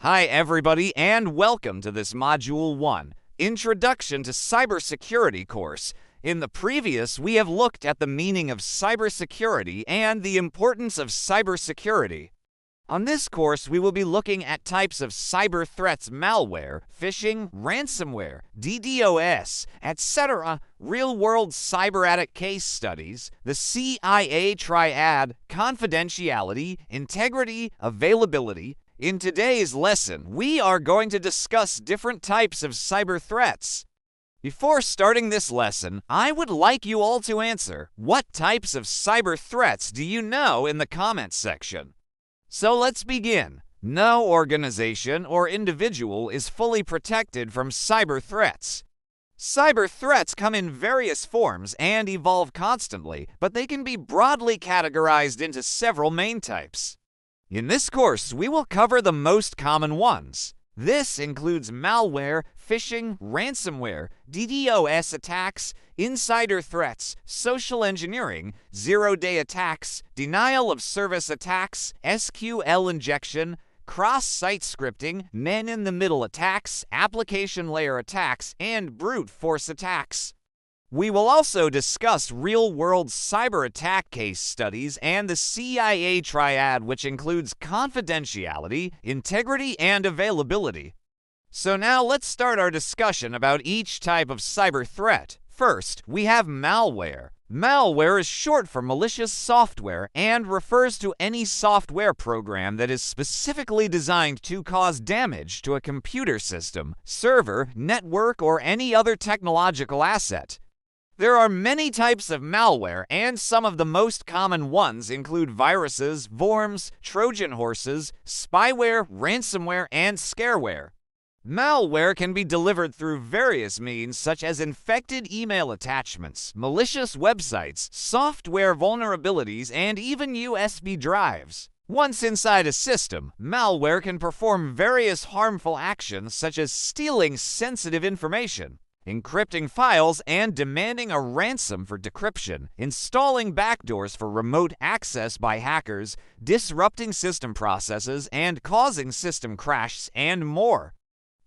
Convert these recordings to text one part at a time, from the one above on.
Hi everybody and welcome to this Module 1, Introduction to Cybersecurity course. In the previous, we have looked at the meaning of cybersecurity and the importance of cybersecurity. On this course, we will be looking at types of cyber threats: malware, phishing, ransomware, DDoS, etc., real-world cyber attack case studies, the CIA triad, confidentiality, integrity, availability. In today's lesson, we are going to discuss different types of cyber threats. Before starting this lesson, I would like you all to answer, what types of cyber threats do you know, in the comments section? So let's begin. No organization or individual is fully protected from cyber threats. Cyber threats come in various forms and evolve constantly, but they can be broadly categorized into several main types. In this course, we will cover the most common ones. This includes malware, phishing, ransomware, DDoS attacks, insider threats, social engineering, zero-day attacks, denial-of-service attacks, SQL injection, cross-site scripting, man-in-the-middle attacks, application layer attacks, and brute force attacks. We will also discuss real-world cyber attack case studies and the CIA triad, which includes confidentiality, integrity, and availability. So now let's start our discussion about each type of cyber threat. First, we have malware. Malware is short for malicious software and refers to any software program that is specifically designed to cause damage to a computer system, server, network, or any other technological asset. There are many types of malware, and some of the most common ones include viruses, worms, Trojan horses, spyware, ransomware, and scareware. Malware can be delivered through various means, such as infected email attachments, malicious websites, software vulnerabilities, and even USB drives. Once inside a system, malware can perform various harmful actions, such as stealing sensitive information, encrypting files, and demanding a ransom for decryption, installing backdoors for remote access by hackers, disrupting system processes, and causing system crashes, and more.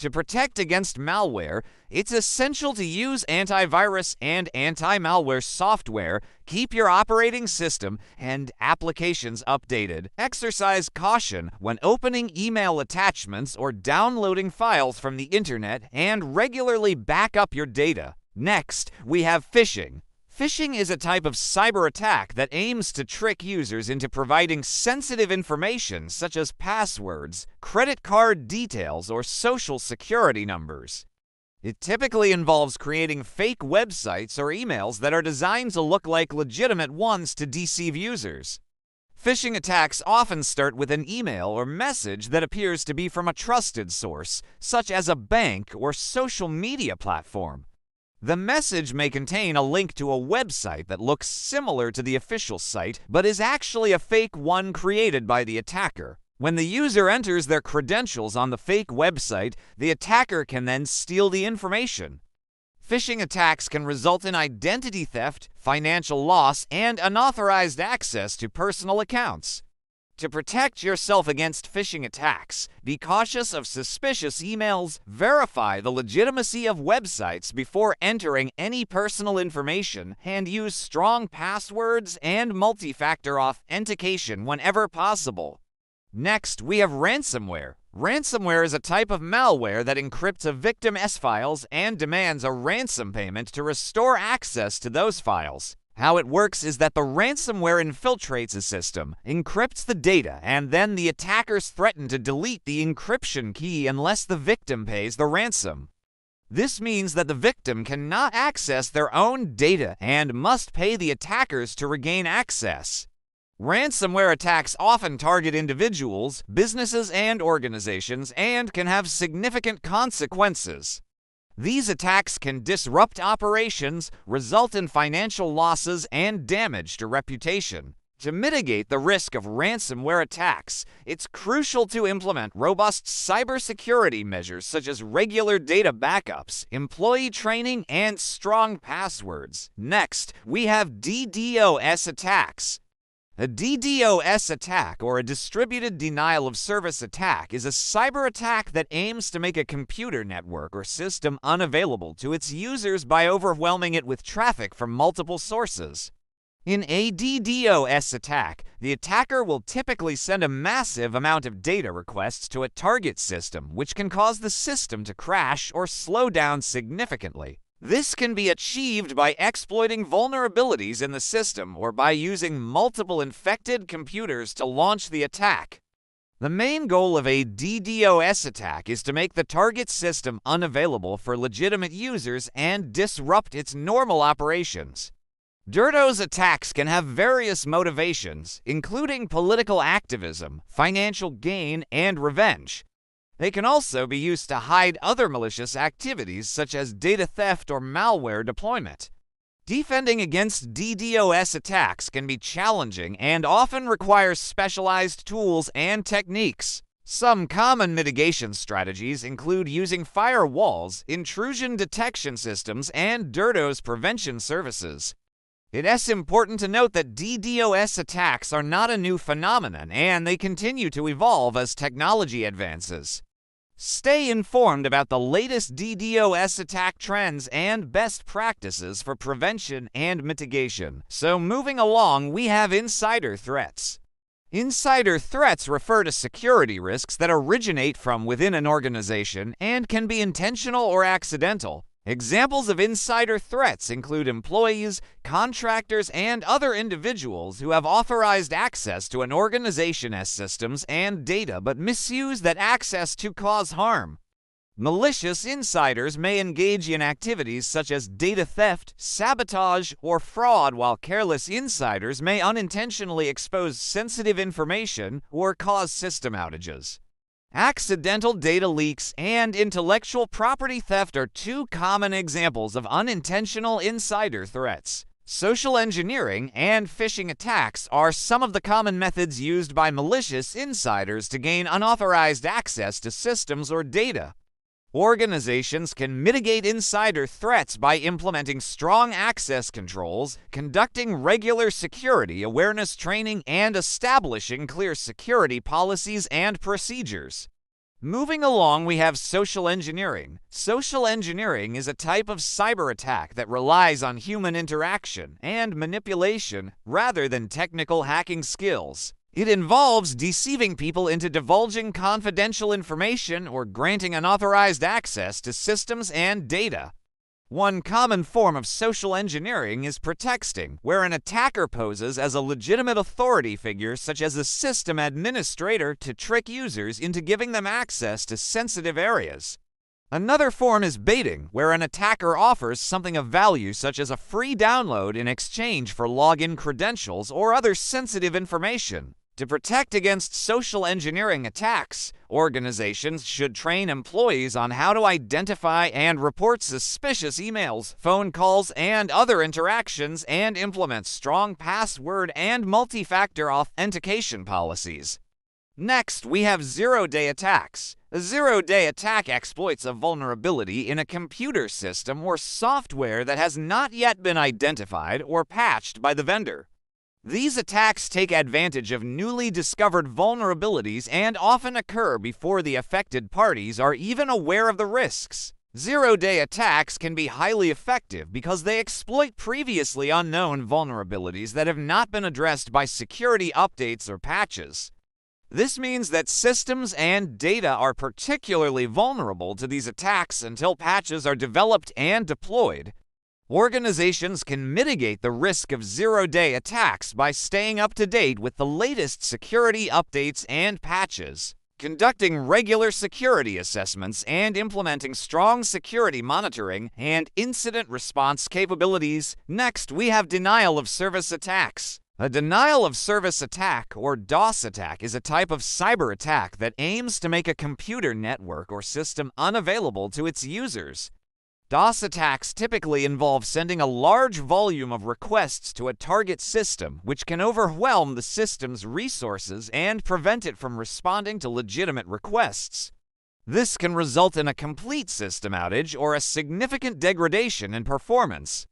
To protect against malware, it's essential to use antivirus and anti-malware software, keep your operating system and applications updated, exercise caution when opening email attachments or downloading files from the internet, and regularly back up your data. Next, we have phishing. Phishing is a type of cyber attack that aims to trick users into providing sensitive information such as passwords, credit card details, or social security numbers. It typically involves creating fake websites or emails that are designed to look like legitimate ones to deceive users. Phishing attacks often start with an email or message that appears to be from a trusted source, such as a bank or social media platform. The message may contain a link to a website that looks similar to the official site, but is actually a fake one created by the attacker. When the user enters their credentials on the fake website, the attacker can then steal the information. Phishing attacks can result in identity theft, financial loss, and unauthorized access to personal accounts. To protect yourself against phishing attacks, be cautious of suspicious emails, verify the legitimacy of websites before entering any personal information, and use strong passwords and multi-factor authentication whenever possible. Next, we have ransomware. Ransomware is a type of malware that encrypts a victim's files and demands a ransom payment to restore access to those files. How it works is that the ransomware infiltrates a system, encrypts the data, and then the attackers threaten to delete the encryption key unless the victim pays the ransom. This means that the victim cannot access their own data and must pay the attackers to regain access. Ransomware attacks often target individuals, businesses, and organizations, and can have significant consequences. These attacks can disrupt operations, result in financial losses, and damage to reputation. To mitigate the risk of ransomware attacks, it's crucial to implement robust cybersecurity measures such as regular data backups, employee training, and strong passwords. Next, we have DDoS attacks. A DDoS attack, or a distributed denial of service attack, is a cyber attack that aims to make a computer network or system unavailable to its users by overwhelming it with traffic from multiple sources. In a DDoS attack, the attacker will typically send a massive amount of data requests to a target system, which can cause the system to crash or slow down significantly. This can be achieved by exploiting vulnerabilities in the system or by using multiple infected computers to launch the attack. The main goal of a DDoS attack is to make the target system unavailable for legitimate users and disrupt its normal operations. DDoS attacks can have various motivations, including political activism, financial gain, and revenge. They can also be used to hide other malicious activities such as data theft or malware deployment. Defending against DDoS attacks can be challenging and often requires specialized tools and techniques. Some common mitigation strategies include using firewalls, intrusion detection systems, and DDoS prevention services. It is important to note that DDoS attacks are not a new phenomenon, and they continue to evolve as technology advances. Stay informed about the latest DDoS attack trends and best practices for prevention and mitigation. So moving along, we have insider threats. Insider threats refer to security risks that originate from within an organization and can be intentional or accidental. Examples of insider threats include employees, contractors, and other individuals who have authorized access to an organization's systems and data but misuse that access to cause harm. Malicious insiders may engage in activities such as data theft, sabotage, or fraud, while careless insiders may unintentionally expose sensitive information or cause system outages. Accidental data leaks and intellectual property theft are two common examples of unintentional insider threats. Social engineering and phishing attacks are some of the common methods used by malicious insiders to gain unauthorized access to systems or data. Organizations can mitigate insider threats by implementing strong access controls, conducting regular security awareness training, and establishing clear security policies and procedures. Moving along, we have social engineering. Social engineering is a type of cyber attack that relies on human interaction and manipulation rather than technical hacking skills. It involves deceiving people into divulging confidential information or granting unauthorized access to systems and data. One common form of social engineering is pretexting, where an attacker poses as a legitimate authority figure such as a system administrator to trick users into giving them access to sensitive areas. Another form is baiting, where an attacker offers something of value such as a free download in exchange for login credentials or other sensitive information. To protect against social engineering attacks, organizations should train employees on how to identify and report suspicious emails, phone calls, and other interactions, and implement strong password and multi-factor authentication policies. Next, we have zero-day attacks. A zero-day attack exploits a vulnerability in a computer system or software that has not yet been identified or patched by the vendor. These attacks take advantage of newly discovered vulnerabilities and often occur before the affected parties are even aware of the risks. Zero-day attacks can be highly effective because they exploit previously unknown vulnerabilities that have not been addressed by security updates or patches. This means that systems and data are particularly vulnerable to these attacks until patches are developed and deployed. Organizations can mitigate the risk of zero-day attacks by staying up to date with the latest security updates and patches, conducting regular security assessments, and implementing strong security monitoring and incident response capabilities. Next, we have denial of service attacks. A denial of service attack, or DDoS attack, is a type of cyber attack that aims to make a computer network or system unavailable to its users. DDoS attacks typically involve sending a large volume of requests to a target system, which can overwhelm the system's resources and prevent it from responding to legitimate requests. This can result in a complete system outage or a significant degradation in performance.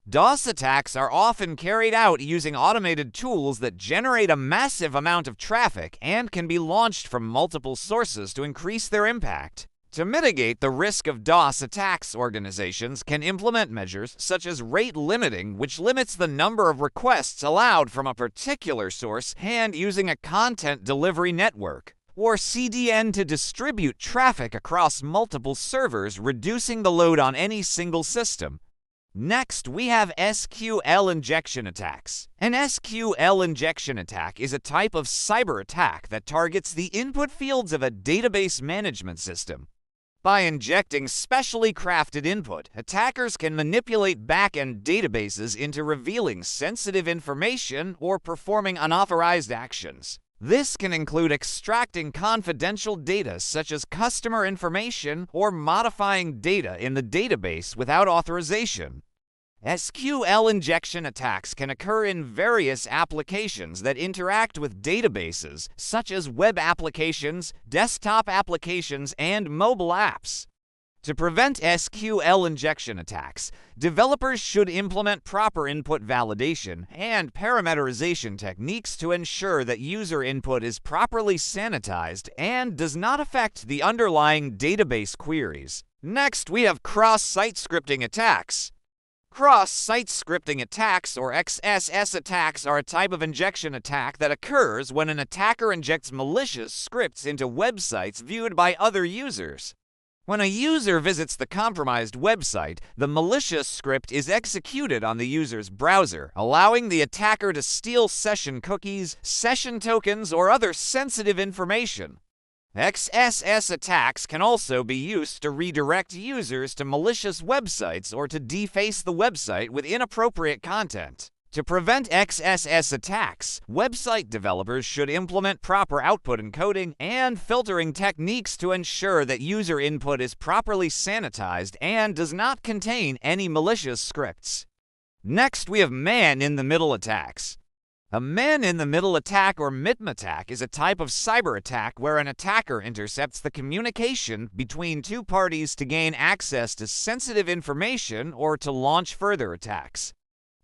DOS attacks are often carried out using automated tools that generate a massive amount of traffic and can be launched from multiple sources to increase their impact. To mitigate the risk of DOS attacks, organizations can implement measures such as rate limiting, which limits the number of requests allowed from a particular source, and using a content delivery network, or CDN, to distribute traffic across multiple servers, reducing the load on any single system. Next, we have SQL injection attacks. An SQL injection attack is a type of cyber attack that targets the input fields of a database management system. By injecting specially crafted input, attackers can manipulate back-end databases into revealing sensitive information or performing unauthorized actions. This can include extracting confidential data such as customer information or modifying data in the database without authorization. SQL injection attacks can occur in various applications that interact with databases, such as web applications, desktop applications, and mobile apps. To prevent SQL injection attacks, developers should implement proper input validation and parameterization techniques to ensure that user input is properly sanitized and does not affect the underlying database queries. Next, we have cross-site scripting attacks. Cross-site scripting attacks, or XSS attacks, are a type of injection attack that occurs when an attacker injects malicious scripts into websites viewed by other users. When a user visits the compromised website, the malicious script is executed on the user's browser, allowing the attacker to steal session cookies, session tokens, or other sensitive information. XSS attacks can also be used to redirect users to malicious websites or to deface the website with inappropriate content. To prevent XSS attacks, website developers should implement proper output encoding and filtering techniques to ensure that user input is properly sanitized and does not contain any malicious scripts. Next, we have man-in-the-middle attacks. A man-in-the-middle attack, or MITM attack, is a type of cyber attack where an attacker intercepts the communication between two parties to gain access to sensitive information or to launch further attacks.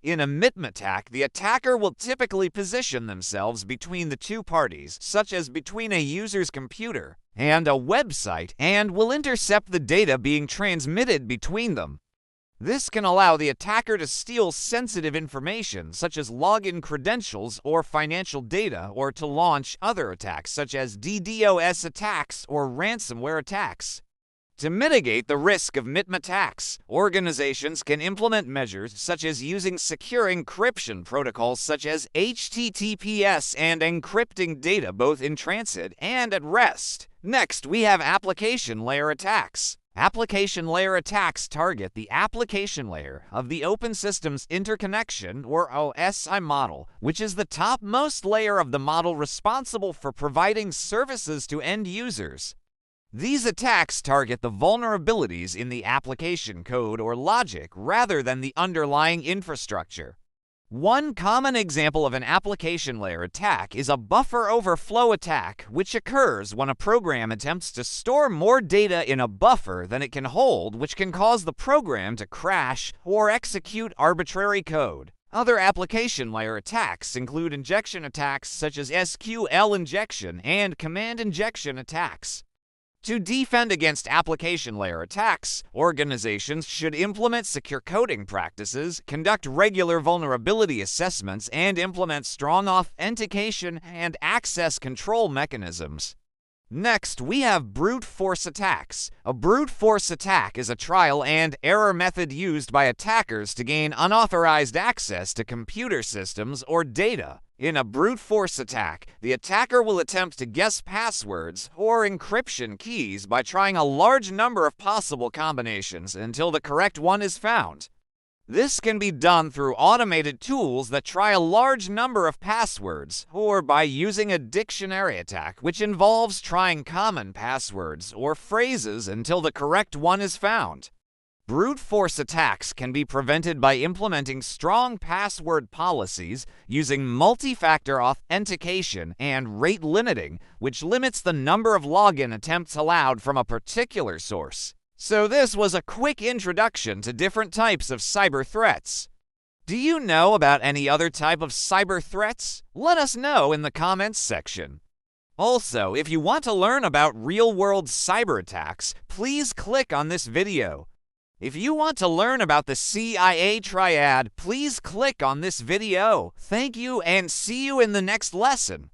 In a MITM attack, the attacker will typically position themselves between the two parties, such as between a user's computer and a website, and will intercept the data being transmitted between them. This can allow the attacker to steal sensitive information, such as login credentials or financial data, or to launch other attacks, such as DDoS attacks or ransomware attacks. To mitigate the risk of MITM attacks, organizations can implement measures such as using secure encryption protocols such as HTTPS and encrypting data both in transit and at rest. Next, we have application layer attacks. Application layer attacks target the application layer of the Open Systems Interconnection, or OSI model, which is the topmost layer of the model responsible for providing services to end users. These attacks target the vulnerabilities in the application code or logic rather than the underlying infrastructure. One common example of an application layer attack is a buffer overflow attack, which occurs when a program attempts to store more data in a buffer than it can hold, which can cause the program to crash or execute arbitrary code. Other application layer attacks include injection attacks such as SQL injection and command injection attacks. To defend against application layer attacks, organizations should implement secure coding practices, conduct regular vulnerability assessments, and implement strong authentication and access control mechanisms. Next, we have brute force attacks. A brute force attack is a trial and error method used by attackers to gain unauthorized access to computer systems or data. In a brute force attack, the attacker will attempt to guess passwords or encryption keys by trying a large number of possible combinations until the correct one is found. This can be done through automated tools that try a large number of passwords, or by using a dictionary attack, which involves trying common passwords or phrases until the correct one is found. Brute force attacks can be prevented by implementing strong password policies, using multi-factor authentication, and rate limiting, which limits the number of login attempts allowed from a particular source. So this was a quick introduction to different types of cyber threats. Do you know about any other type of cyber threats? Let us know in the comments section. Also, if you want to learn about real-world cyber attacks, please click on this video. If you want to learn about the CIA triad, please click on this video. Thank you and see you in the next lesson.